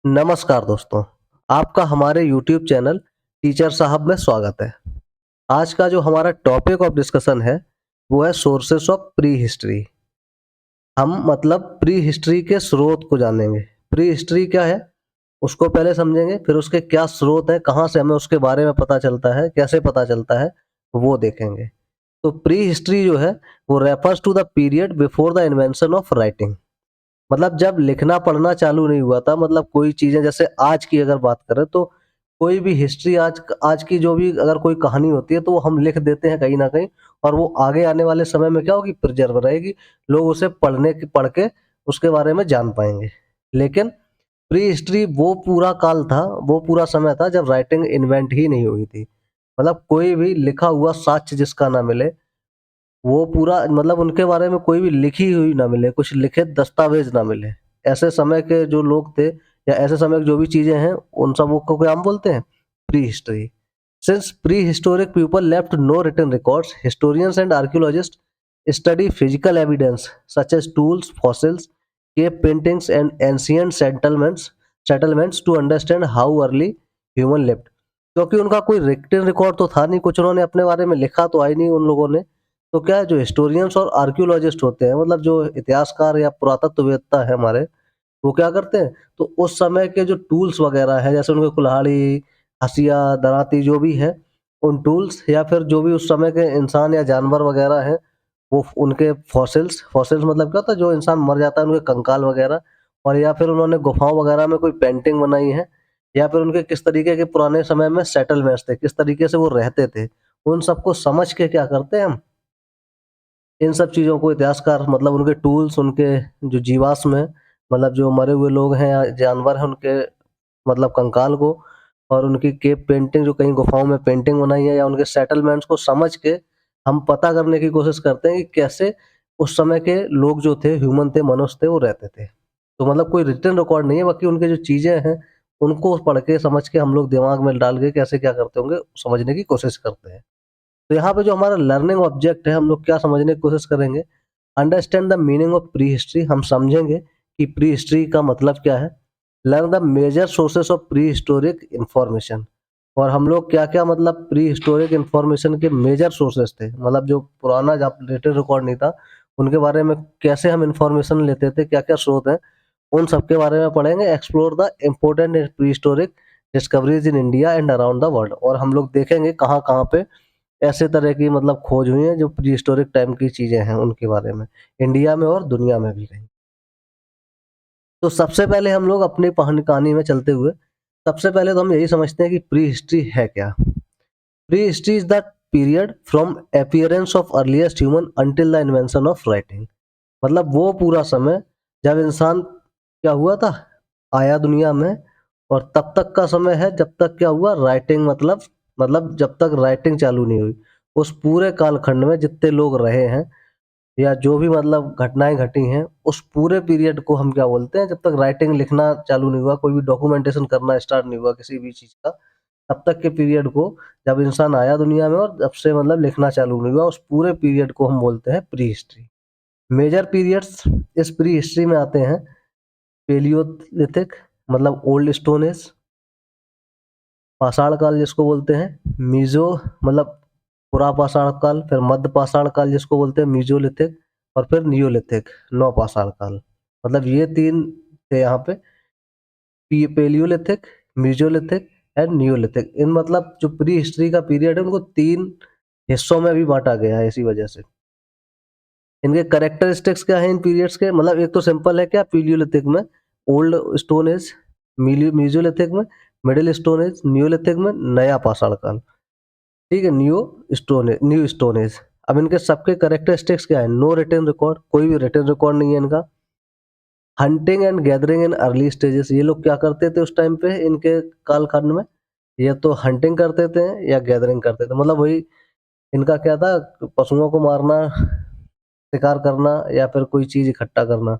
नमस्कार दोस्तों, आपका हमारे यूट्यूब चैनल टीचर साहब में स्वागत है। आज का जो हमारा टॉपिक ऑफ डिस्कशन है, वो है सोर्सेस ऑफ प्री हिस्ट्री। हम मतलब प्री हिस्ट्री के स्रोत को जानेंगे। प्री हिस्ट्री क्या है, उसको पहले समझेंगे, फिर उसके क्या स्रोत हैं, कहाँ से हमें उसके बारे में पता चलता है, कैसे पता चलता है, वो देखेंगे। तो प्री हिस्ट्री जो है, वो refers to the period before the invention of writing. मतलब जब लिखना पढ़ना चालू नहीं हुआ था, मतलब कोई चीजें जैसे आज की अगर बात करें तो कोई भी हिस्ट्री आज आज की जो भी अगर कोई कहानी होती है तो वो हम लिख देते हैं कहीं ना कहीं, और वो आगे आने वाले समय में क्या होगी, प्रिजर्व रहेगी। लोग उसे पढ़ के उसके बारे में जान पाएंगे। लेकिन प्री हिस्ट्री वो पूरा काल था, वो पूरा समय था जब राइटिंग इन्वेंट ही नहीं हुई थी। मतलब कोई भी लिखा हुआ साक्ष्य जिसका ना मिले, वो पूरा मतलब उनके बारे में कोई भी लिखी हुई ना मिले, कुछ लिखित दस्तावेज ना मिले। ऐसे समय के जो लोग थे या ऐसे समय की जो भी चीजें हैं, उन सब को क्या हम बोलते हैं, pre history. Since pre historic people left no written records, historians and archaeologist study physical evidence such as tools, fossils, cave paintings and ancient settlements to understand how early human lived. क्योंकि उनका कोई written record तो था नहीं, कुछ उन्होंने अपने बारे में लिखा तो आई नहीं उन लोगों ने। तो क्या है, जो हिस्टोरियंस और आर्कियोलॉजिस्ट होते हैं, मतलब जो इतिहासकार या पुरातत्ववेत्ता है हमारे, वो क्या करते हैं, तो उस समय के जो टूल्स वगैरह है, जैसे उनके कुल्हाड़ी, हसिया, दराती जो भी है, उन टूल्स या फिर जो भी उस समय के इंसान या जानवर वगैरह हैं, वो उनके फॉसिल्स फॉसिल्स मतलब क्या होता है, जो इंसान मर जाता है उनके कंकाल वगैरह, और या फिर उन्होंने गुफाओं वगैरह में कोई पेंटिंग बनाई है, या फिर उनके किस तरीके के पुराने समय में सेटलमेंट्स थे, किस तरीके से वो रहते थे, उन सबको समझ के क्या करते हैं हम, इन सब चीज़ों को इतिहासकार मतलब उनके टूल्स, उनके जो जीवाश्म है, मतलब जो मरे हुए लोग हैं या जानवर हैं, उनके मतलब कंकाल को, और उनकी केव पेंटिंग जो कहीं गुफाओं में पेंटिंग बनाई है, या उनके सेटलमेंट्स को समझ के हम पता करने की कोशिश करते हैं कि कैसे उस समय के लोग जो थे, ह्यूमन थे, मनुष्य थे, वो रहते थे। तो मतलब कोई रिटन रिकॉर्ड नहीं है, बाकी उनकी जो चीज़ें हैं, उनको पढ़ के, समझ के हम लोग दिमाग में डाल के कैसे क्या करते होंगे, समझने की कोशिश करते हैं। तो यहाँ पे जो हमारा लर्निंग ऑब्जेक्ट है, हम लोग क्या समझने की कोशिश करेंगे, understand the meaning of pre history. हम समझेंगे कि प्री हिस्ट्री का मतलब क्या है। Learn the major sources of pre historic information. और हम लोग क्या क्या मतलब प्री हिस्टोरिक इंफॉर्मेशन के मेजर सोर्सेस थे, मतलब जो पुराना जब रिटन रिकॉर्ड नहीं था, उनके बारे में कैसे हम इंफॉर्मेशन लेते थे, क्या क्या स्रोत हैं, उन सब के बारे में पढ़ेंगे। Explore the important pre historic discoveries in India and around the world. और हम लोग देखेंगे कहाँ कहाँ पे ऐसे तरह की मतलब खोज हुई है जो प्री हिस्टोरिक टाइम की चीजें हैं, उनके बारे में, इंडिया में और दुनिया में भी कहीं। तो सबसे पहले हम लोग अपनी कहानी में चलते हुए, सबसे पहले तो हम यही समझते हैं कि प्री हिस्ट्री है क्या। Pre history is the period from appearance of earliest human until the invention of writing. मतलब वो पूरा समय जब इंसान क्या हुआ था, आया दुनिया में, और तब तक का समय है जब तक क्या हुआ, राइटिंग मतलब जब तक राइटिंग चालू नहीं हुई। उस पूरे कालखंड में जितने लोग रहे हैं, या जो भी मतलब घटनाएं घटी हैं, उस पूरे पीरियड को हम क्या बोलते हैं, जब तक राइटिंग लिखना चालू नहीं हुआ, कोई भी डॉक्यूमेंटेशन करना स्टार्ट नहीं हुआ किसी भी चीज का, तब तक के पीरियड को, जब इंसान आया दुनिया में और जब से मतलब लिखना चालू नहीं हुआ, उस पूरे पीरियड को हम बोलते हैं प्री हिस्ट्री। मेजर पीरियड्स इस प्री हिस्ट्री में आते हैं, पेलियोलिथिक मतलब ओल्ड स्टोन एज, पाषाण काल जिसको बोलते हैं, मीजो मतलब पुरा पाषाण काल, फिर मध्य पाषाण काल जिसको बोलते हैं मीजोलिथिक, और फिर नियोलिथिक नौ पाषाण काल। मतलब ये तीन थे यहाँ पे, पेलियोलिथिक, मीजोलिथिक एंड नियोलिथिक। इन मतलब जो प्री हिस्ट्री का पीरियड है, उनको तीन हिस्सों में भी बांटा गया है इसी वजह से। इनके कैरेक्टरिस्टिक्स क्या है इन पीरियड्स के, मतलब एक तो सिंपल है क्या, पीलियोलिथिक में ओल्ड स्टोन एज, मीजोलिथिक में मिडिल स्टोन एज, नियोलिथिक में नया पाषाण काल। ठीक है, न्यू स्टोन एज। अब इनके सबके कैरेक्टरिस्टिक्स क्या है, नो रिटन रिकॉर्ड, कोई भी रिटन रिकॉर्ड नहीं है इनका। Hunting and gathering in early stages, ये लोग क्या करते थे उस टाइम पे, इनके कालखंड में, या तो हंटिंग करते थे या गैदरिंग करते थे। मतलब वही इनका क्या था, पशुओं को मारना, शिकार करना, या फिर कोई चीज इकट्ठा करना।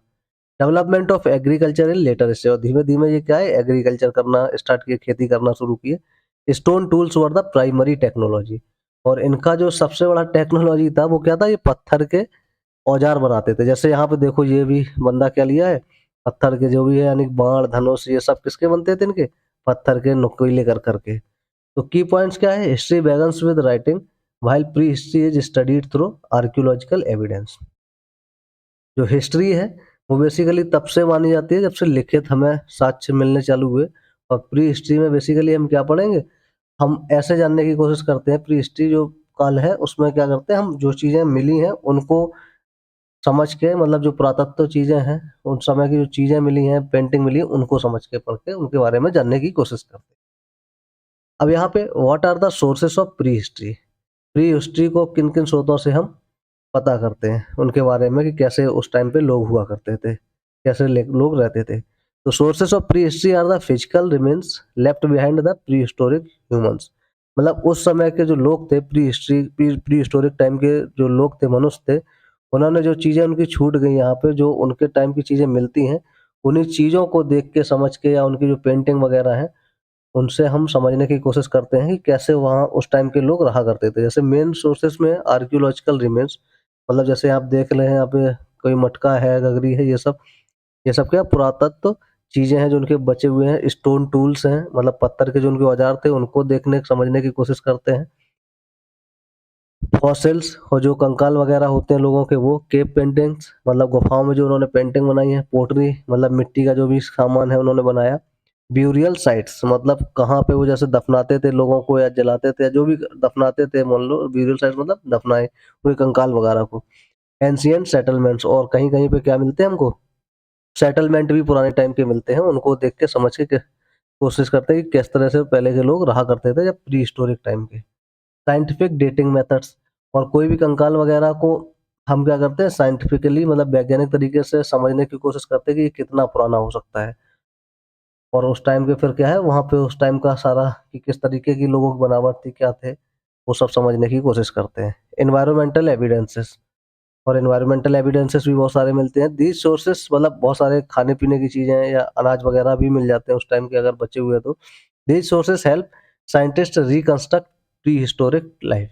Development of agriculture in later stage, और धीमे धीमे ये क्या है, एग्रीकल्चर करना स्टार्ट किए, खेती करना शुरू किए। Stone tools were the primary technology. और इनका जो सबसे बड़ा टेक्नोलॉजी था वो क्या था, ये पत्थर के औजार बनाते थे। जैसे यहाँ पे देखो, ये भी बंदा क्या लिया है, पत्थर के जो भी है यानी बाण, धनुष ये सब किसके बनते थे इनके? पत्थर के नुकीले कर करके। तो की पॉइंट्स क्या है? History begins with writing while pre history is studied through archaeological evidence. जो हिस्ट्री है वो बेसिकली तब से मानी जाती है जब से लिखित हमें साक्ष्य मिलने चालू हुए। और प्री हिस्ट्री में बेसिकली हम क्या पढ़ेंगे? हम ऐसे जानने की कोशिश करते हैं, प्री हिस्ट्री जो काल है उसमें क्या करते हैं, हम जो चीज़ें मिली हैं उनको समझ के, मतलब जो पुरातत्व चीज़ें हैं, उन समय की जो चीज़ें मिली हैं, पेंटिंग मिली है, उनको समझ के, पढ़ के उनके बारे में जानने की कोशिश करते हैं। अब यहाँ पे what are the sources of pre history? Pre history को किन-किन स्रोतों से हम पता करते हैं, उनके बारे में कि कैसे उस टाइम पे लोग हुआ करते थे, कैसे ले लोग रहते थे। तो sources of pre history are the physical remains left behind the pre historic humans. मतलब उस समय के जो लोग थे, प्री हिस्टोरिक टाइम के जो लोग थे, मनुष्य थे, उन्होंने जो चीज़ें उनकी छूट गई यहाँ पे, जो उनके टाइम की चीज़ें मिलती हैं, उन्हीं चीज़ों को देख के, समझ के, या उनकी जो पेंटिंग वगैरह है, उनसे हम समझने की कोशिश करते हैं कि कैसे वहाँ उस टाइम के लोग रहा करते थे। जैसे मेन सोर्सेस में आर्कियोलॉजिकल रिमेन्स, मतलब जैसे आप देख रहे हैं यहाँ पे कोई मटका है, गगरी है, ये सब क्या पुरातत्व चीज़ें हैं जो उनके बचे हुए हैं। स्टोन टूल्स हैं, मतलब पत्थर के जो उनके औजार थे उनको देखने समझने की कोशिश करते हैं। फॉसिल्स और जो कंकाल वगैरह होते हैं लोगों के, वो केव पेंटिंग्स, मतलब गुफाओं में जो उन्होंने पेंटिंग बनाई है। पोटरी, मतलब मिट्टी का जो भी सामान है उन्होंने बनाया। ब्यूरियल साइट्स, मतलब कहाँ पे वो जैसे दफनाते थे लोगों को या जलाते थे, या जो भी दफनाते थे, मान लो ब्यूरियल साइट्स मतलब दफनाए पूरे कंकाल वगैरह को। एंशिएंट सेटलमेंट्स, और कहीं-कहीं पे क्या मिलते हैं हमको? सेटलमेंट भी पुराने टाइम के मिलते हैं, उनको देख के समझ के कोशिश करते हैं कि किस तरह से पहले के लोग रहा करते थे, जब प्री हिस्टोरिक टाइम के। साइंटिफिक डेटिंग मेथड्स, और कोई भी कंकाल वगैरह को हम क्या करते हैं, साइंटिफिकली, मतलब वैज्ञानिक तरीके से समझने की कोशिश करते हैं कि ये कितना पुराना हो सकता है। और उस टाइम के फिर क्या है, वहाँ पे उस टाइम का सारा कि किस तरीके की लोगों की बनावट थी, क्या थे, वो सब समझने की कोशिश करते हैं। एनवायरमेंटल एविडेंसेस, और एनवायरमेंटल एविडेंसेस भी बहुत सारे मिलते हैं। दीज सोर्सेस, मतलब बहुत सारे खाने-पीने की चीज़ें या अनाज वगैरह भी मिल जाते हैं उस टाइम के, अगर बचे हुए तो। These sources help scientist reconstruct pre historic life.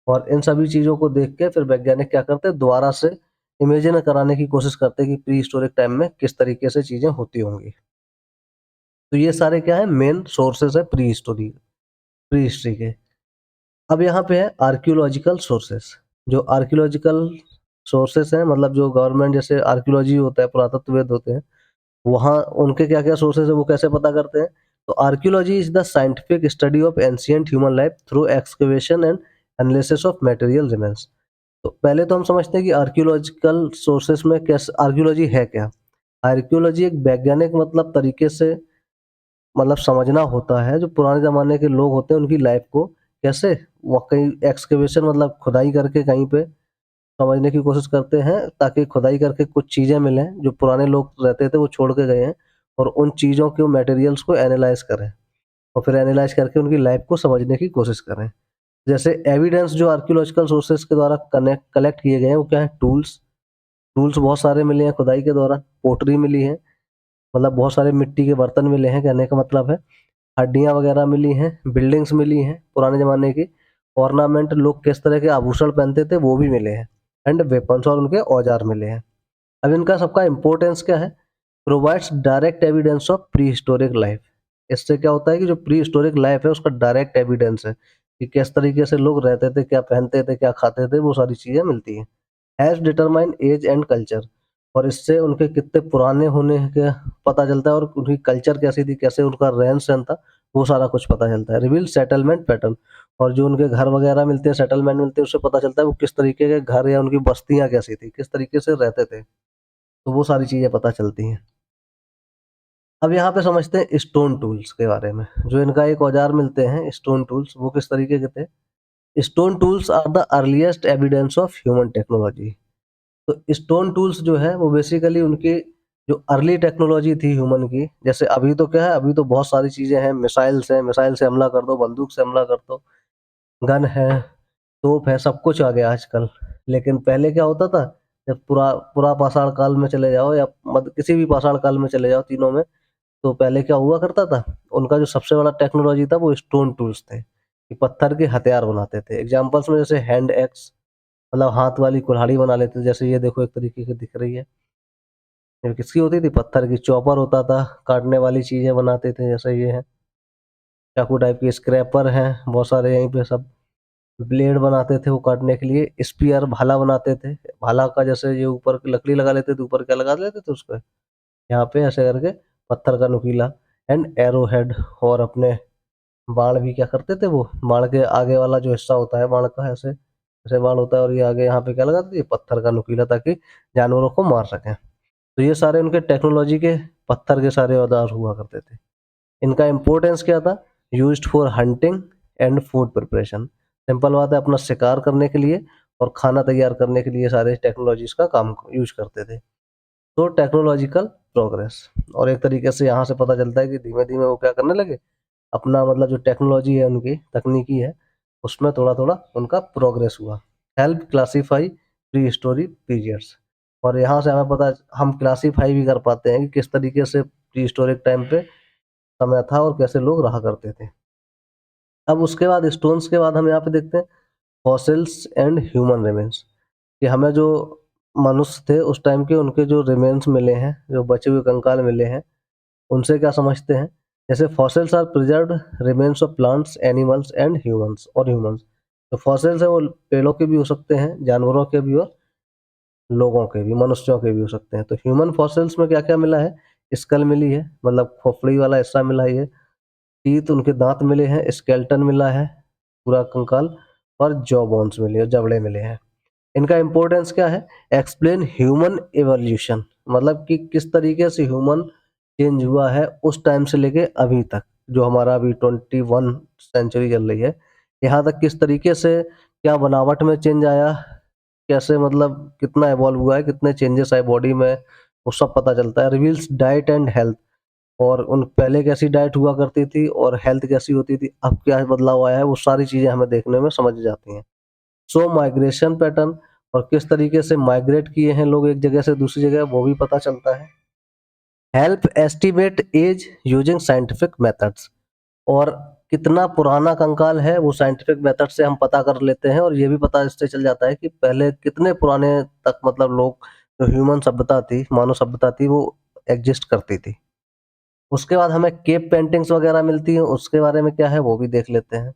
और इन सभी चीज़ों को देख के फिर वैज्ञानिक क्या करते हैं, दोबारा से इमेजिन कराने की कोशिश करते हैं कि प्री हिस्टोरिक टाइम में किस तरीके से चीज़ें होती होंगी। तो ये सारे क्या है, मेन सोर्सेस है प्री हिस्ट्री के। अब यहाँ पे है आर्कियोलॉजिकल सोर्सेस। जो आर्कियोलॉजिकल सोर्सेस हैं, मतलब जो गवर्नमेंट, जैसे आर्कियोलॉजी होता है, पुरातत्वविद होते हैं, वहाँ उनके क्या-क्या सोर्सेस है, वो कैसे पता करते हैं? तो archaeology is the scientific study of ancient human life through excavation and analysis of material remains. तो पहले तो हम समझते हैं कि आर्कियोलॉजिकल सोर्सेस में कैसे, आर्कियोलॉजी है क्या? आर्कियोलॉजी एक वैज्ञानिक, मतलब तरीके से, मतलब समझना होता है, जो पुराने ज़माने के लोग होते हैं उनकी लाइफ को कैसे, वो कहीं एक्सकवेशन, मतलब खुदाई करके कहीं पे समझने की कोशिश करते हैं, ताकि खुदाई करके कुछ चीज़ें मिलें जो पुराने लोग रहते थे वो छोड़ के गए हैं, और उन चीज़ों के मटेरियल्स को एनालाइज़ करें, और फिर एनालाइज़ करके उनकी लाइफ को समझने की कोशिश करें। जैसे एविडेंस जो आर्कियोलॉजिकल सोर्सेस के द्वारा कलेक्ट किए गए हैं, वो क्या है? टूल्स। टूल्स बहुत सारे मिले हैं खुदाई के दौरान। पोटरी मिली है, मतलब बहुत सारे मिट्टी के बर्तन मिले हैं, कहने का मतलब है। हड्डियाँ वगैरह मिली हैं, बिल्डिंग्स मिली हैं पुराने ज़माने की, ऑर्नामेंट, लोग किस तरह के आभूषण पहनते थे वो भी मिले हैं, एंड वेपन्स, और उनके औजार मिले हैं। अब इनका सबका इम्पोर्टेंस क्या है? Provides direct evidence of pre historic life. इससे क्या होता है कि जो प्री हिस्टोरिक लाइफ है उसका डायरेक्ट एविडेंस है कि किस तरीके से लोग रहते थे, क्या पहनते थे, क्या खाते थे, वो सारी चीज़ें मिलती हैं। Has determine age and culture, और इससे उनके कितने पुराने होने का पता चलता है, और उनकी कल्चर कैसी थी, कैसे उनका रहन-सहन था, वो सारा कुछ पता चलता है। रिवील सेटलमेंट पैटर्न, और जो उनके घर वगैरह मिलते हैं, सेटलमेंट मिलते हैं, उससे पता चलता है वो किस तरीके के घर या उनकी बस्तियाँ कैसी थी, किस तरीके से रहते थे, तो वो सारी चीज़ें पता चलती हैं। अब यहाँ पे समझते हैं स्टोन टूल्स के बारे में। जो इनका एक औजार मिलते हैं स्टोन टूल्स, वो किस तरीके के थे? Stone tools are the earliest evidence of human technology. तो स्टोन टूल्स जो है वो बेसिकली उनकी जो अर्ली टेक्नोलॉजी थी ह्यूमन की, जैसे अभी तो क्या है, अभी तो बहुत सारी चीज़ें हैं, मिसाइल्स हैं, मिसाइल से हमला कर दो, बंदूक से हमला कर दो, गन है, तोप है, सब कुछ आ गया आजकल। लेकिन पहले क्या होता था, जब पूरा पूरा पाषाण काल में चले जाओ, या मत किसी भी पाषाण काल में चले जाओ, तीनों में, तो पहले क्या हुआ करता था, उनका जो सबसे बड़ा टेक्नोलॉजी था वो स्टोन टूल्स थे, कि पत्थर के हथियार बनाते थे। एग्जाम्पल्स में जैसे हैंड एक्स, मतलब हाथ वाली कुल्हाड़ी बना लेते थे, जैसे ये देखो एक तरीके की दिख रही है। ये किसकी होती थी? पत्थर की। चॉपर होता था, काटने वाली चीज़ें बनाते थे, जैसे ये है चाकू टाइप की, स्क्रैपर हैं बहुत सारे यहीं पे सब। ब्लेड बनाते थे वो काटने के लिए, स्पीयर भाला बनाते थे। भाला का जैसे ये ऊपर लकड़ी लगा लेते थे, ऊपर क्या लगा लेते थे उसपे, यहाँ पे ऐसे करके पत्थर का नुकीला। एंड एरो हेड, और अपने बाण भी क्या करते थे वो, बाण के आगे वाला जो हिस्सा होता है बाण का, ऐसे ऐसे बाण होता है, और ये आगे यहाँ पे क्या लगाते थे? पत्थर का नुकीला, ताकि जानवरों को मार सकें। तो ये सारे उनके टेक्नोलॉजी के पत्थर के सारे औजार हुआ करते थे। इनका इम्पोर्टेंस क्या था? Used for hunting and food preparation. Simple बात है, अपना शिकार करने के लिए और खाना तैयार करने के लिए सारे टेक्नोलॉजीज का काम यूज करते थे। तो टेक्नोलॉजिकल प्रोग्रेस, और एक तरीके से यहाँ से पता चलता है कि धीमे धीमे वो क्या करने लगे, अपना मतलब जो टेक्नोलॉजी है उनकी तकनीकी है, उसमें थोड़ा थोड़ा उनका प्रोग्रेस हुआ। Help classify pre history periods, और यहाँ से हमें पता, हम क्लासीफाई भी कर पाते हैं कि किस तरीके से प्री हिस्टोरिक टाइम पे समय था और कैसे लोग रहा करते थे। अब उसके बाद स्टोन्स के बाद हम यहाँ पे देखते हैं फॉसिल्स एंड ह्यूमन रिमेन्स, कि हमें जो मनुष्य थे उस टाइम के, उनके जो रिमेन्स मिले हैं, जो बचे हुए कंकाल मिले हैं, उनसे क्या समझते हैं? जैसे fossils are preserved remains of plants, animals and humans. तो फॉसिल्स है वो पेड़ों के भी हो सकते हैं, जानवरों के भी, और लोगों के भी, मनुष्यों के भी हो सकते हैं। तो ह्यूमन फॉसिल्स में क्या क्या मिला है? स्कल मिली है, मतलब खोपड़ी वाला हिस्सा मिला है, टीथ उनके दांत मिले हैं, स्केलेटन मिला है पूरा कंकाल, और जॉ बोन्स मिली है, जबड़े मिले हैं। इनका इम्पोर्टेंस क्या है? एक्सप्लेन ह्यूमन एवोल्यूशन, मतलब कि किस तरीके से ह्यूमन चेंज हुआ है उस टाइम से लेके अभी तक, जो हमारा अभी 21 सेंचुरी चल रही है, यहाँ तक किस तरीके से क्या बनावट में चेंज आया, कैसे मतलब कितना इवॉल्व हुआ है, कितने चेंजेस आए बॉडी में, वो सब पता चलता है। रिवील्स डाइट एंड हेल्थ, और उन पहले कैसी डाइट हुआ करती थी और हेल्थ कैसी होती थी, अब क्या बदलाव आया है, वो सारी चीज़ें हमें देखने में समझ जाती हैं। सो माइग्रेशन पैटर्न, और किस तरीके से माइग्रेट किए हैं लोग एक जगह से दूसरी जगह, वो भी पता चलता है। Help estimate age using scientific methods, और कितना पुराना कंकाल है वो साइंटिफिक मेथड से हम पता कर लेते हैं, और ये भी पता इससे चल जाता है कि पहले कितने पुराने तक मतलब लोग, जो ह्यूमन सभ्यता थी, मानव सभ्यता थी, वो एग्जिस्ट करती थी। उसके बाद हमें केव पेंटिंग्स वगैरह मिलती हैं, उसके बारे में क्या है वो भी देख लेते हैं।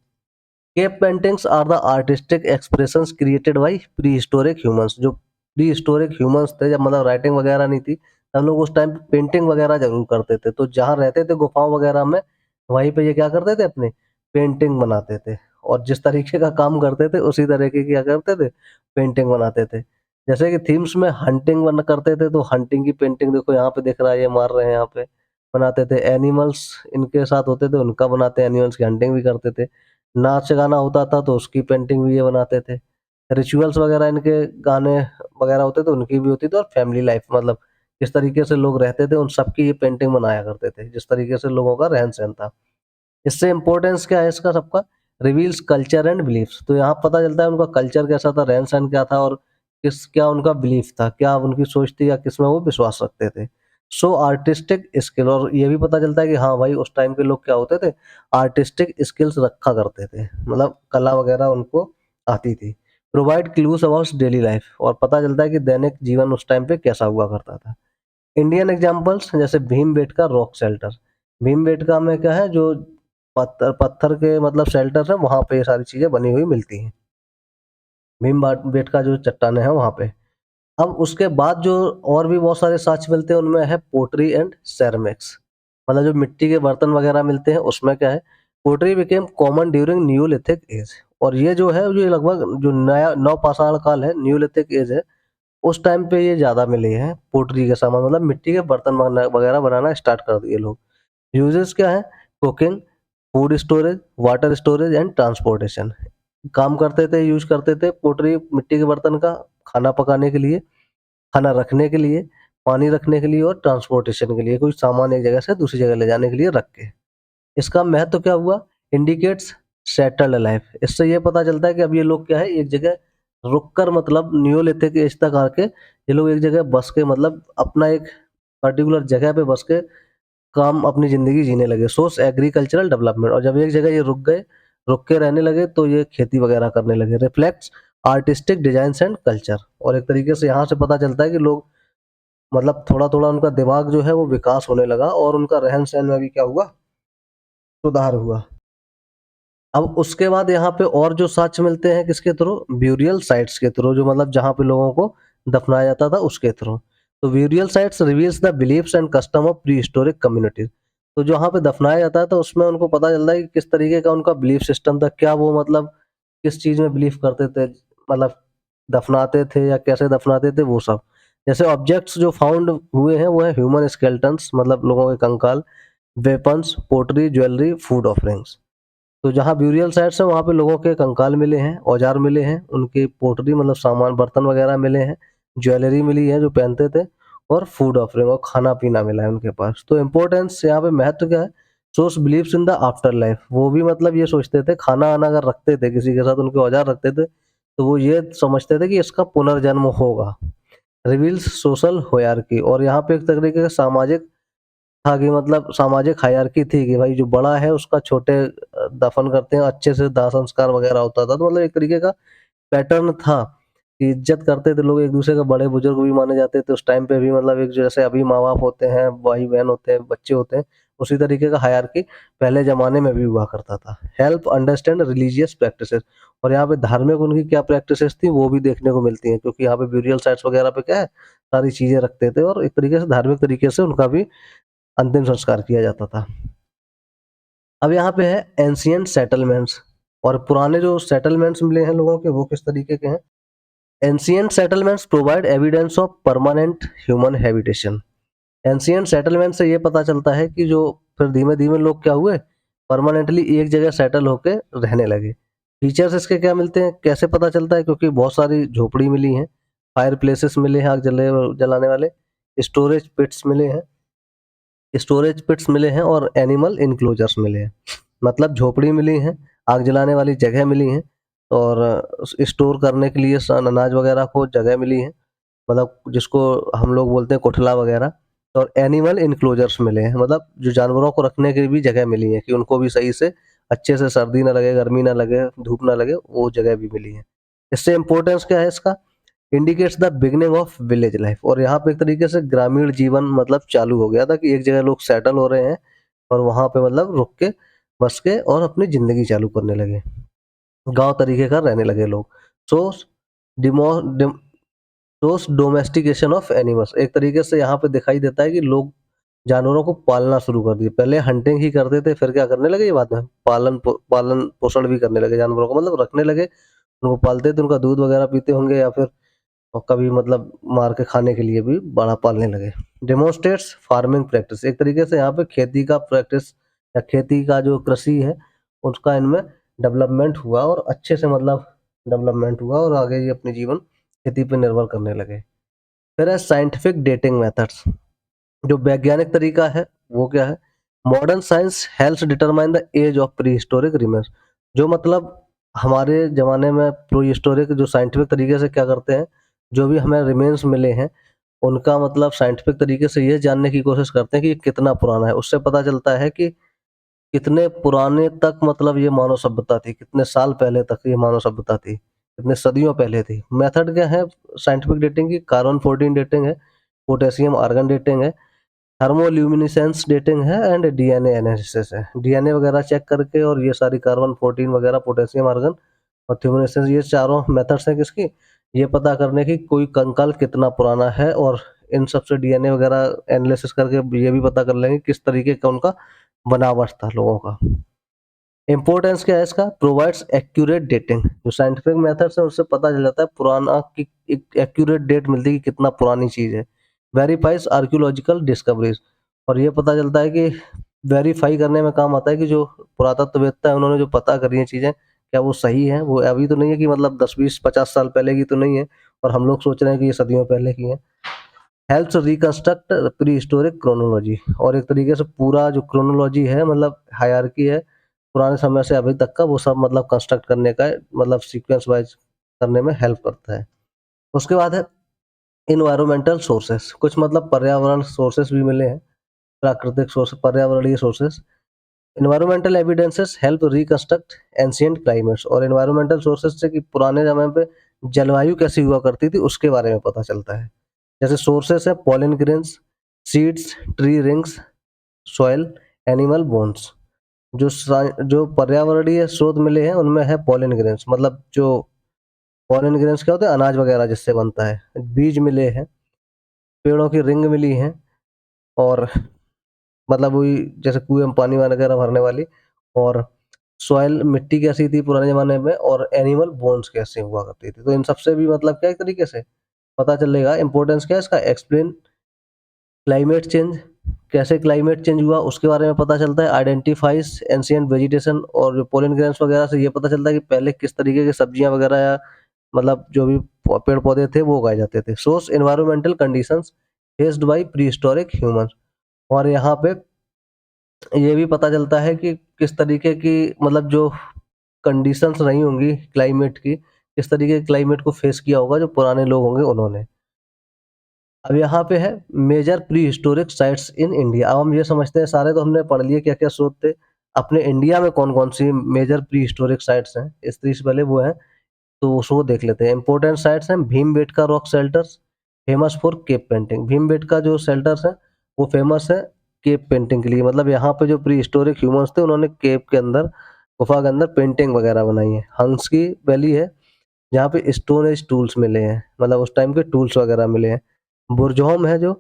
Cave paintings are the artistic expressions created by pre historic humans. जो प्री हिस्टोरिक ह्यूमंस थे, जब मतलब राइटिंग वगैरह नहीं थी, तब लोग उस टाइम पेंटिंग वगैरह जरूर करते थे। तो जहाँ रहते थे गुफाओं वगैरह में, वहीं पे ये क्या करते थे, अपने पेंटिंग बनाते थे, और जिस तरीके का काम करते थे उसी तरीके की क्या करते थे, पेंटिंग बनाते थे। जैसे कि थीम्स में हंटिंग बन करते थे, तो हंटिंग की पेंटिंग देखो यहाँ पे दिख रहा है, ये मार रहे हैं यहाँ पे, बनाते थे। एनिमल्स इनके साथ होते थे, उनका बनाते, एनिमल्स की हंटिंग भी करते थे। नाच गाना होता था तो उसकी पेंटिंग भी ये बनाते थे। रिचुअल्स वगैरह इनके, गाने वगैरह होते थे, उनकी भी होती थी। और फैमिली लाइफ, मतलब किस तरीके से लोग रहते थे, उन सबकी ये पेंटिंग बनाया करते थे, जिस तरीके से लोगों का रहन सहन था। इससे इम्पोर्टेंस क्या है इसका सबका? Reveals culture and beliefs. तो यहाँ पता चलता है उनका कल्चर कैसा था, रहन सहन क्या था, और किस क्या उनका बिलीफ था, क्या उनकी सोच थी, या किस में वो विश्वास रखते थे। सो आर्टिस्टिक स्किल, और ये भी पता चलता है कि हाँ भाई, उस टाइम के लोग क्या होते थे, आर्टिस्टिक स्किल्स रखा करते थे, मतलब कला वगैरह उनको आती थी। Provide clues about daily life, और पता चलता है कि दैनिक जीवन उस टाइम पे कैसा हुआ करता था। इंडियन एग्जाम्पल्स, जैसे भीमबेटका रॉक शेल्टर। भीमबेटका में क्या है, जो पत्थर पत्थर के मतलब शेल्टर है, वहां पे ये सारी चीजें बनी हुई मिलती हैं। भीमबेटका जो चट्टाने हैं वहां पे। अब उसके बाद जो और भी बहुत सारे साक्ष्य मिलते हैं, उनमें है पोट्री एंड सेरेमिक्स, मतलब जो मिट्टी के बर्तन वगैरह मिलते हैं, उसमें क्या है, pottery became common during neolithic age. और ये जो है, ये लगभग जो नया नवपाषाण काल है, न्यूलिथिक एज है, उस टाइम पे ये ज्यादा मिले हैं पोट्री के सामान, मतलब मिट्टी के बर्तन वगैरह बनाना स्टार्ट कर दिए लोग। यूजेस क्या है? Cooking, food storage, water storage and transportation. काम करते थे, यूज करते थे पोट्री, मिट्टी के बर्तन का, खाना पकाने के लिए, खाना रखने के लिए, पानी रखने के लिए, और ट्रांसपोर्टेशन के लिए, कोई सामान एक जगह से दूसरी जगह ले जाने के लिए रख के। इसका महत्व क्या हुआ? Indicates settled life. इससे ये पता चलता है कि अब ये लोग क्या है, एक जगह रुक कर, मतलब न्यूलिथिक एज तक आके ये लोग एक जगह बस के, मतलब अपना एक पर्टिकुलर जगह पे बस के काम, अपनी ज़िंदगी जीने लगे। सोर्स एग्रीकल्चरल डेवलपमेंट, और जब एक जगह ये रुक गए, रुक के रहने लगे, तो ये खेती वगैरह करने लगे। Reflects artistic designs and culture, और एक तरीके से यहाँ से पता चलता है कि लोग मतलब थोड़ा-थोड़ा उनका दिमाग जो है वो विकास होने लगा और उनका रहन-सहन में भी क्या हुआ, सुधार हुआ। अब उसके बाद यहाँ पे और जो साक्ष्य मिलते हैं किसके थ्रू? ब्यूरियल साइट्स के थ्रू, जो मतलब जहाँ पे लोगों को दफनाया जाता था उसके थ्रू। तो burial sites reveals the beliefs and custom of prehistoric communities. तो जहाँ पे दफनाया जाता है तो उसमें उनको पता चलता है कि किस तरीके का उनका बिलीफ सिस्टम था। क्या वो मतलब किस चीज़ में बिलीव करते थे? मतलब दफनाते थे या कैसे दफनाते थे वो सब। जैसे ऑब्जेक्ट्स जो फाउंड हुए हैं वो है ह्यूमन स्केलेटन्स, मतलब लोगों के कंकाल, वेपन्स, पोटरी, ज्वेलरी, फूड ऑफरिंग्स। तो जहाँ ब्यूरियल साइट्स हैं वहाँ पे लोगों के कंकाल मिले हैं, औजार मिले हैं, उनकी पोटरी मतलब सामान बर्तन वगैरह मिले हैं, ज्वेलरी मिली है जो पहनते थे और फूड ऑफरिंग और खाना-पीना मिला है उनके पास। तो इम्पोर्टेंस यहाँ पे महत्व क्या है? Source believes in the after life. वो भी मतलब ये सोचते थे, खाना-वाना अगर रखते थे किसी के साथ, उनके औजार रखते थे, तो वो ये समझते थे कि इसका पुनर्जन्म होगा। रिवील्स सोशल हायरार्की, और यहाँ पे एक तरीके का सामाजिक था कि मतलब सामाजिक हायरार्की थी कि भाई जो बड़ा है उसका छोटे दफन करते हैं, अच्छे से दाह संस्कार वगैरह होता था। तो मतलब एक तरीके का पैटर्न था कि इज्जत करते थे लोग, एक-दूसरे के बड़े-बुजुर्ग भी माने जाते थे उस टाइम पे भी, मतलब एक जैसे अभी माँ-बाप होते हैं, भाई-बहन होते हैं, बच्चे होते हैं, उसी तरीके का हायरार्की पहले ज़माने में भी हुआ करता था। हेल्प अंडरस्टैंड रिलीजियस प्रैक्टिसेज़, और यहाँ पे धार्मिक उनकी क्या प्रैक्टिसेज़ थी वो भी देखने को मिलती हैं, क्योंकि यहाँ पे ब्यूरियल साइट्स वगैरह पे क्या है, सारी चीज़ें रखते थे और एक तरीके से धार्मिक तरीके से उनका भी अंतिम संस्कार किया जाता था। अब यहाँ पे है एंशिएंट सेटलमेंट्स, और पुराने जो सेटलमेंट्स मिले हैं लोगों के वो किस तरीके के हैं? Ancient settlements provide evidence of permanent human habitation. Ancient settlement से ये पता चलता है कि जो फिर धीमे-धीमे लोग क्या हुए, परमानेंटली एक जगह सेटल होके रहने लगे। फीचर्स इसके क्या मिलते हैं, कैसे पता चलता है? क्योंकि बहुत सारी झोपड़ी मिली हैं, फायर प्लेसेस मिले हैं आग जलाने वाले, स्टोरेज पिट्स मिले हैं, और एनिमल इनक्लोजर्स मिले हैं। मतलब झोपड़ी मिली हैं, आग जलाने वाली जगह मिली हैं, और स्टोर करने के लिए अनाज वगैरह को जगह मिली है, मतलब जिसको हम लोग बोलते हैं कोठला वगैरह, और एनिमल इनक्लोजर्स मिले हैं, मतलब जो जानवरों को रखने की भी जगह मिली है कि उनको भी सही से अच्छे से सर्दी ना लगे, गर्मी ना लगे, धूप ना लगे, वो जगह भी मिली है। इससे इम्पोर्टेंस क्या है इसका? Indicates the beginning of village life, और यहाँ पे एक तरीके से ग्रामीण जीवन मतलब चालू हो गया था कि एक जगह लोग सेटल हो रहे हैं और वहाँ पे मतलब रुक के, बस के और अपनी ज़िंदगी चालू करने लगे। गाँव तरीके का रहने लगे लोग। सो डिमो डिम सोस डोमेस्टिकेशन ऑफ एनिमल्स, एक तरीके से यहाँ पे दिखाई देता है कि लोग जानवरों को पालना शुरू कर दिए। पहले हंटिंग ही करते थे, फिर क्या करने लगे ये बाद में? पालन-पोषण भी करने लगे जानवरों को, मतलब रखने लगे, उनको पालते थे, उनका दूध वगैरह पीते होंगे या फिर और कभी मतलब मार के खाने के लिए भी बड़ा पालने लगे। डेमोन्स्ट्रेट्स फार्मिंग प्रैक्टिस, एक तरीके से यहाँ पे खेती का प्रैक्टिस या खेती का जो कृषि है, उसका इनमें डेवलपमेंट हुआ और अच्छे से मतलब डेवलपमेंट हुआ और आगे ये अपनी जीवन खेती पे निर्भर करने लगे। फिर है साइंटिफिक डेटिंग मेथड्स, जो वैज्ञानिक तरीका है वो क्या है? Modern science helps determine the age of prehistoric remains, जो मतलब हमारे ज़माने में प्रीहिस्टोरिक जो साइंटिफिक तरीके से क्या करते हैं, जो भी हमें रिमेन्स मिले हैं, उनका मतलब साइंटिफिक तरीके से ये जानने की कोशिश करते हैं कि ये कितना पुराना है। उससे पता चलता है कि कितने पुराने तक मतलब ये मानव सभ्यता थी, कितने साल पहले तक ये मानव सभ्यता थी, कितने सदियों पहले थी। मेथड क्या है साइंटिफिक डेटिंग की? कार्बन-14 डेटिंग है, पोटेशियम आर्गन डेटिंग है, थर्मोल्यूमिनेसेंस डेटिंग है एंड डीएनए एनालिसिस है। डीएनए वगैरह चेक करके और ये सारी कार्बन-14 वगैरह, पोटेशियम आर्गन और थर्मोल्यूमिनेसेंस, ये चारों मेथड्स हैं किसकी? ये पता करने की कोई कंकाल कितना पुराना है, और इन सब से डीएनए वगैरह एनालिसिस करके ये भी पता कर लेंगे किस तरीके का उनका बनावट था लोगों का। इम्पोर्टेंस क्या है इसका? प्रोवाइड्स एक्यूरेट डेटिंग, जो साइंटिफिक मेथड्स है उससे पता चल जाता है पुराना की, एक एक्यूरेट डेट मिलती है कि कितना पुरानी चीज़ है। वेरीफाइज आर्कियोलॉजिकल डिस्कवरीज, और ये पता चलता है कि वेरीफाई करने में काम आता है कि जो पुरातत्ववेत्ता है उन्होंने जो पता करी है चीज़ें, क्या वो सही है? वो अभी तो नहीं है कि मतलब 10, 20, 50 साल पहले की तो नहीं है और हम लोग सोच रहे हैं कि ये सदियों पहले की है। हेल्प्स रिकंस्ट्रक्ट प्रीहिस्टोरिक क्रोनोलॉजी, और एक तरीके से पूरा जो क्रोनोलॉजी है मतलब हायरार्की है, पुराने समय से अभी तक का वो सब मतलब कंस्ट्रक्ट करने का मतलब सीक्वेंस वाइज़ करने में हेल्प करता है। उसके बाद है एनवायरमेंटल सोर्सेस, कुछ मतलब पर्यावरण सोर्सेस भी मिले हैं, प्राकृतिक सोर्स, पर्यावरणीय sources. Environmental evidences help reconstruct ancient climates, और एनवायरमेंटल सोर्सेस से कि पुराने समय पे जलवायु कैसी हुआ करती थी उसके बारे में पता चलता है। जैसे सोर्सेस है pollen grains, seeds, tree rings, soil, animal bones. जो पर्यावरणीय स्रोत मिले हैं उनमें है पॉलन ग्रेन्स, मतलब जो पॉलन ग्रेन्स क्या होते हैं, अनाज वगैरह जिससे बनता है। बीज मिले हैं, पेड़ों की रिंग मिली है, और मतलब वही जैसे कुएं में पानी वगैरह भरने वाली, और सॉइल मिट्टी कैसी थी पुराने ज़माने में, और एनिमल बोन्स कैसे हुआ करती थी। तो इन सबसे भी मतलब क्या एक तरीके से पता चलेगा इम्पोर्टेंस क्या है इसका। एक्सप्लेन क्लाइमेट चेंज, कैसे क्लाइमेट चेंज हुआ उसके बारे में पता चलता है। आइडेंटिफाइज एंशिएंट वेजिटेशन, और जो पोलन ग्रेन्स वगैरह से ये पता चलता है कि पहले किस तरीके की सब्जियां वगैरह या मतलब जो भी पेड़ पौधे थे वो उगाए जाते थे। Source environmental conditions faced by pre historic human, और यहाँ पे ये भी पता चलता है कि किस तरीके की मतलब जो कंडीशंस रही होंगी क्लाइमेट की, किस तरीके के क्लाइमेट को फेस किया होगा जो पुराने लोग होंगे उन्होंने। अब यहाँ पे है major pre historic sites in India. अब हम ये समझते हैं, सारे तो हमने पढ़ लिए क्या क्या स्रोत थे, अपने इंडिया में कौन कौन सी मेजर प्री हिस्टोरिक साइट्स हैं इस तरीके से पहले वो है, तो उसको देख लेते हैं। इंपॉर्टेंट साइट्स हैं Bhimbetka rock shelters, famous for cave painting. Bhimbetka जो शेल्टर्स है वो फेमस है केप पेंटिंग के लिए, मतलब यहाँ पे जो प्री हिस्टोरिक ह्यूमंस थे उन्होंने केप के अंदर, गुफा के अंदर पेंटिंग वगैरह बनाई है। हंस की वैली है जहाँ पे स्टोन एज टूल्स मिले हैं, मतलब उस टाइम के टूल्स वगैरह मिले हैं। बुरजहोम है जो,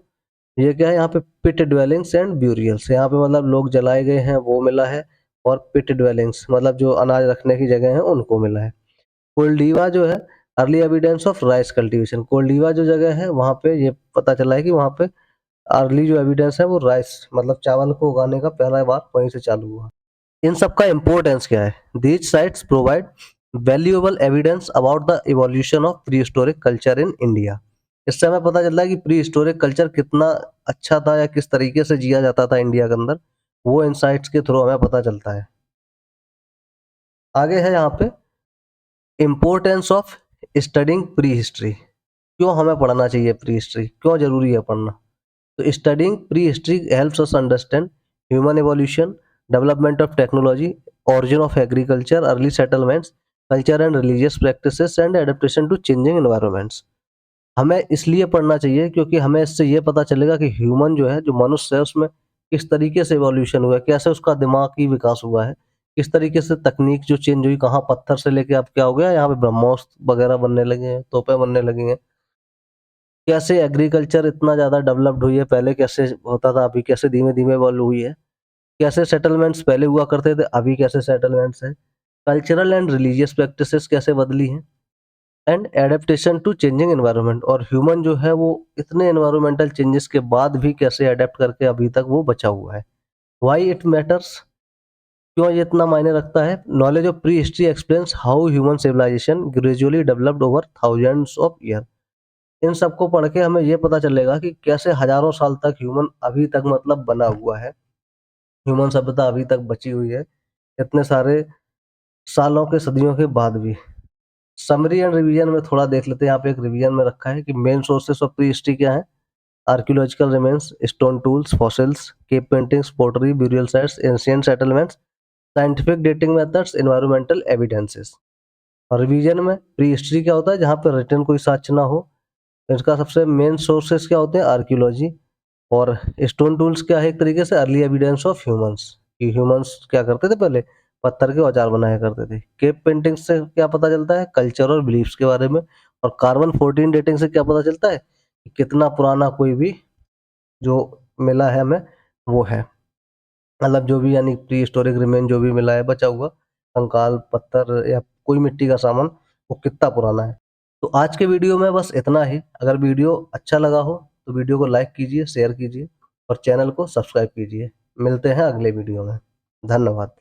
ये क्या है, यहाँ पे पिट ड्वेलिंग्स एंड ब्यूरियल्स, यहाँ पे मतलब लोग जलाए गए हैं वो मिला है। और पिट ड्वेलिंग्स मतलब जो अनाज रखने की जगह है उनको मिला है। कोल्डीवा जो है early evidence of rice cultivation, Koldihwa जो जगह है वहाँ पे ये पता चला है कि वहाँ पे अर्ली जो एविडेंस है वो राइस मतलब चावल को उगाने का पहला बार वहीं से चालू हुआ। इन सब का इम्पोर्टेंस क्या है। These sites provide valuable evidence about the evolution of pre historic culture in India. इससे हमें पता चलता है कि प्री हिस्टोरिक कल्चर कितना अच्छा था या किस तरीके से जिया जाता था इंडिया के अंदर, वो इन साइट्स के थ्रू हमें पता चलता है। आगे है यहाँ पे importance of studying pre history. क्यों हमें पढ़ना चाहिए प्री हिस्ट्री, क्यों जरूरी है पढ़ना। तो studying pre history helps us understand human evolution, development of technology, origin of agriculture, early settlements, culture and religious practices and adaptation to changing environments। हमें इसलिए पढ़ना चाहिए क्योंकि हमें इससे ये पता चलेगा कि ह्यूमन जो है, जो मनुष्य है, उसमें किस तरीके से इवोल्यूशन हुआ है, कैसे उसका दिमागी विकास हुआ है, किस तरीके से तकनीक जो चेंज हुई, कहाँ पत्थर से लेके अब क्या हो गया, यहाँ पे ब्रह्मोस्त्र वगैरह बनने लगे हैं, तोपें बनने लगी हैं। कैसे एग्रीकल्चर इतना ज़्यादा डेवलप्ड हुई है, पहले कैसे होता था, अभी कैसे धीमे धीमे इवॉल्व हुई है। कैसे सेटलमेंट्स पहले हुआ करते थे, अभी कैसे सेटलमेंट्स हैं। कल्चरल एंड रिलीजियस प्रैक्टिसेस कैसे बदली हैं। And adaptation to changing environment, और ह्यूमन जो है वो इतने एनवायरमेंटल चेंजेस के बाद भी कैसे अडेप्ट करके अभी तक वो बचा हुआ है। व्हाई इट मैटर्स, क्यों ये इतना मायने रखता है। Knowledge of pre history explains how human civilization gradually developed over thousands of year. इन सबको पढ़ के हमें ये पता चलेगा कि कैसे हजारों साल तक ह्यूमन अभी तक मतलब बना हुआ है, ह्यूमन सभ्यता अभी तक बची हुई है इतने सारे सालों के, सदियों के बाद भी। समरी एंड रिवीजन में थोड़ा देख लेते हैं। यहाँ पे एक रिवीजन में रखा है कि main sources of pre history क्या है। Archaeological remains, stone tools, fossils, cave paintings, pottery, burial sites, ancient settlements, scientific dating methods, environmental evidences. और रिवीजन में प्री हिस्ट्री क्या होता है, जहाँ पे रिटन कोई साक्ष्य ना हो। इसका सबसे मेन सोर्सेस क्या होते हैं, आर्कियोलॉजी। और स्टोन टूल्स क्या है, एक तरीके से अर्ली एविडेंस ऑफ ह्यूमंस, कि ह्यूमंस क्या करते थे पहले, पत्थर के औजार बनाया करते थे। केव पेंटिंग से क्या पता चलता है, कल्चर और बिलीफ्स के बारे में। और कार्बन 14 डेटिंग से क्या पता चलता है कि कितना पुराना कोई भी जो मिला है हमें वो है, मतलब जो भी यानी प्री हिस्टोरिक रिमेन जो भी मिला है बचा हुआ, कंकाल, पत्थर या कोई मिट्टी का सामान, वो कितना पुराना है। तो आज के वीडियो में बस इतना ही। अगर वीडियो अच्छा लगा हो तो वीडियो को लाइक कीजिए, शेयर कीजिए और चैनल को सब्सक्राइब कीजिए। मिलते हैं अगले वीडियो में। धन्यवाद।